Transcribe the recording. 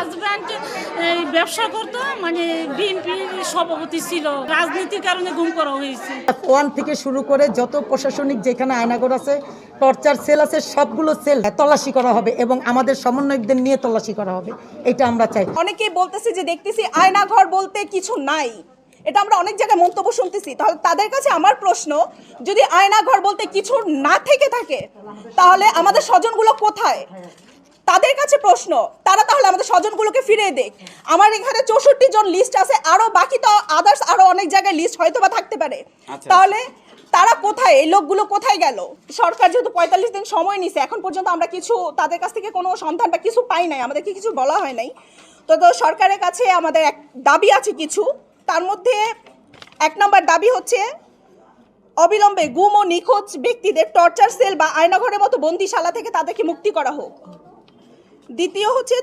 Husband ব্যবসা করতো, মানে বিএনপির সভাপতি ছিল, রাজনীতির কারণে গুম করা হয়েছে। ওয়ান থেকে শুরু করে যত প্রশাসনিক যেখানে আয়নাঘর আছে, টর্চার সেল আছে, সবগুলো সেল তল্লাশি করা হবে এবং আমাদের সমন্বয়কদের নিয়ে তল্লাশি করা হবে, এটা আমরা চাই। অনেকেই বলতেছে যে দেখতেছি আয়নাঘর বলতে কিছু নাই, এটা আমরা অনেক জায়গায় মন্তব্য শুনতেছি। তাহলে তাদের কাছে আমার প্রশ্ন, যদি আয়নাঘর বলতে কিছু না থেকে থাকে তাহলে আমাদের স্বজনগুলো কোথায়? তাদের কাছে প্রশ্ন, তারা তাহলে আমাদের স্বজনগুলোকে ফিরিয়ে দেখ। আমার এখানে 64 জন লিস্ট আছে, আরো বাকি তো আদার্স আরো অনেক জায়গায় লিস্ট হয়তো বা থাকতে পারে। তাহলে তারা কোথায়, এই লোকগুলো কোথায় গেল? সরকার যেহেতু 45 দিন সময় নিছে, এখন পর্যন্ত আমরা কিছু তাদের কাছ থেকে কোনো সন্ধান বা কিছু পাই নাই, আমাদেরকে কিছু বলা হয় নাই। তো সরকারের কাছে আমাদের এক দাবি আছে কিছু, তার মধ্যে 1 নম্বর দাবি হচ্ছে অবিলম্বে গুম ও নিখোঁজ ব্যক্তিদের টর্চার সেল বা আয়নাঘরের মতো বন্দিশালা থেকে তাদেরকে মুক্তি করা হোক। দ্বিতীয় হচ্ছে